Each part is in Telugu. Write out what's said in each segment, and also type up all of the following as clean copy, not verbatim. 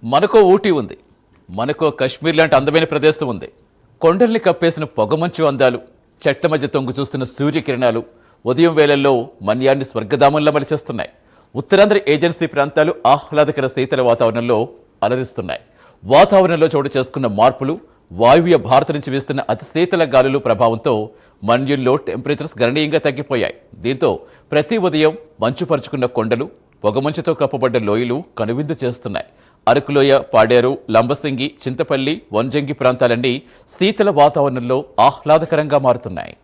మనకో ఊటీ ఉంది, మనకో కశ్మీర్ లాంటి అందమైన ప్రదేశం ఉంది. కొండల్ని కప్పేసిన పొగమంచు అందాలు, చెట్ల మధ్య తొంగు చూస్తున్న సూర్యకిరణాలు ఉదయం వేళల్లో మన్యాన్ని స్వర్గధామంలా మలిచేస్తున్నాయి. ఉత్తరాంధ్ర ఏజెన్సీ ప్రాంతాలు ఆహ్లాదకర శీతల వాతావరణంలో అలరిస్తున్నాయి. వాతావరణంలో చోటు చేసుకున్న మార్పులు, వాయువ్య భారత నుంచి వీస్తున్న అతి శీతల గాలుల ప్రభావంతో మన్యంలో టెంపరేచర్స్ గణనీయంగా తగ్గిపోయాయి. దీంతో ప్రతి ఉదయం మంచు పరుచుకున్న కొండలు, పొగమంచుతో కప్పబడ్డ లోయలు కనువిందు చేస్తున్నాయి. అరకులోయ, పాడేరు, లంబసింగి, చింతపల్లి, వంజంగి ప్రాంతాలన్నీ శీతల వాతావరణంలో ఆహ్లాదకరంగా మారుతున్నాయి.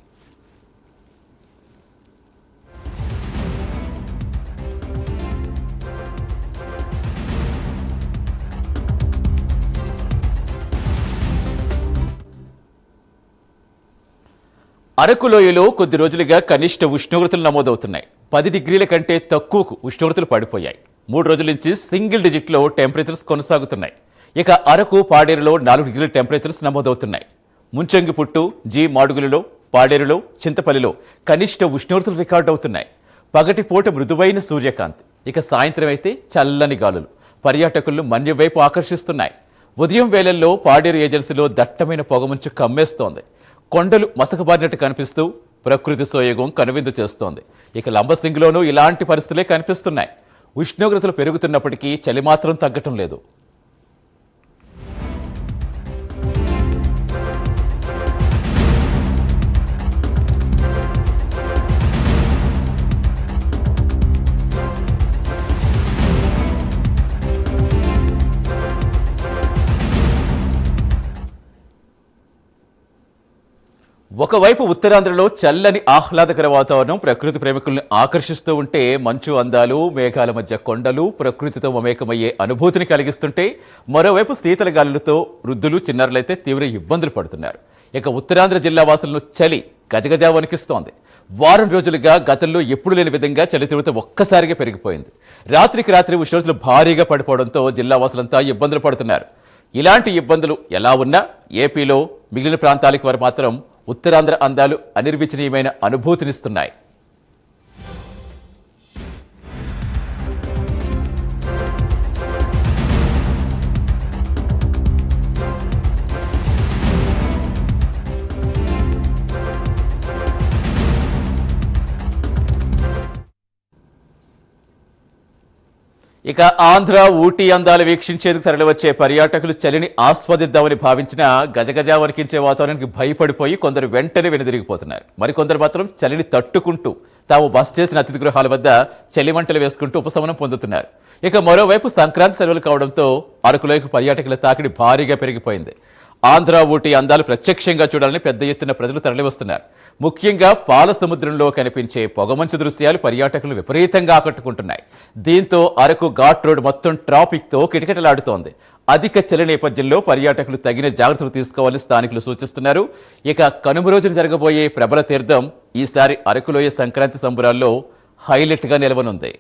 అరకులోయలో కొద్ది రోజులుగా కనిష్ట ఉష్ణోగ్రతలు నమోదవుతున్నాయి. 10 డిగ్రీల కంటే తక్కువకు ఉష్ణోగ్రతలు పడిపోయాయి. 3 రోజుల నుంచి సింగిల్ డిజిట్లో టెంపరేచర్స్ కొనసాగుతున్నాయి. ఇక అరకు, పాడేరులో 4 డిగ్రీల టెంపరేచర్స్ నమోదవుతున్నాయి. ముంచంగిపుట్టు, జి మాడుగులలో, పాడేరులో, చింతపల్లిలో కనిష్ట ఉష్ణోగ్రతలు రికార్డు అవుతున్నాయి. పగటిపూట మృదువైన సూర్యకాంతి, ఇక సాయంత్రం అయితే చల్లని గాలులు పర్యాటకులను మన్యం వైపు ఆకర్షిస్తున్నాయి. ఉదయం వేళల్లో పాడేరు ఏజెన్సీలో దట్టమైన పొగమంచు కమ్మేస్తోంది. కొండలు మసకబారినట్టు కనిపిస్తూ ప్రకృతి సోయగం కనువిందు చేస్తోంది. ఇక లంబసింగిలోనూ ఇలాంటి పరిస్థితులే కనిపిస్తున్నాయి. ఉష్ణోగ్రతలు పెరుగుతున్నప్పటికీ చలి మాత్రం తగ్గటం లేదు. ఒకవైపు ఉత్తరాంధ్రలో చల్లని ఆహ్లాదకర వాతావరణం ప్రకృతి ప్రేమికుల్ని ఆకర్షిస్తూ ఉంటే, మంచు అందాలు, మేఘాల మధ్య కొండలు ప్రకృతితో మమేకమయ్యే అనుభూతిని కలిగిస్తుంటే, మరోవైపు శీతల గాలులతో వృద్ధులు, చిన్నారులైతే తీవ్ర ఇబ్బందులు పడుతున్నారు. ఇక ఉత్తరాంధ్ర జిల్లా వాసులను చలి గజగజా వణికిస్తోంది. వారం రోజులుగా గతంలో ఎప్పుడు లేని విధంగా చలి తీవ్రత ఒక్కసారిగా పెరిగిపోయింది. రాత్రికి రాత్రి ఉష్ణోగ్రతలు భారీగా పడిపోవడంతో జిల్లా వాసులంతా ఇబ్బందులు పడుతున్నారు. ఇలాంటి ఇబ్బందులు ఎలా ఉన్నా ఏపీలో మిగిలిన ప్రాంతాలకు వారు మాత్రం ఉత్తరాంధ్ర అందాలు అనిర్వచనీయమైన అనుభూతినిస్తున్నాయి. ఇక ఆంధ్ర, ఊటీ అందాలు వీక్షించేందుకు తరలివచ్చే పర్యాటకులు చలిని ఆస్వాదిద్దామని భావించినా గజగజా వణికించే వాతావరణానికి భయపడిపోయి కొందరు వెంటనే వెనుదిరిగిపోతున్నారు. మరికొందరు మాత్రం చలిని తట్టుకుంటూ తాము బస చేసిన అతిథి గృహాల వద్ద చలి మంటలు వేసుకుంటూ ఉపశమనం పొందుతున్నారు. ఇక మరోవైపు సంక్రాంతి సెలవులు కావడంతో అరకులోయకు పర్యాటకుల తాకిడి భారీగా పెరిగిపోయింది. ఆంధ్ర, ఊటీ అందాలు ప్రత్యక్షంగా చూడాలని పెద్ద ఎత్తున ప్రజలు తరలివస్తున్నారు. ముఖ్యంగా పాల సముద్రంలో కనిపించే పొగమంచు దృశ్యాలు పర్యాటకులు విపరీతంగా ఆకట్టుకుంటున్నాయి. దీంతో అరకు ఘాట్ రోడ్ మొత్తం ట్రాఫిక్తో కిటకిటలాడుతోంది. అధిక చలి నేపథ్యంలో పర్యాటకులు తగిన జాగ్రత్తలు తీసుకోవాలని స్థానికులు సూచిస్తున్నారు. ఇక కనుమ రోజున జరగబోయే ప్రబల తీర్థం ఈసారి అరకులోయ సంక్రాంతి సంబరాల్లో హైలైట్గా నిలవనుంది.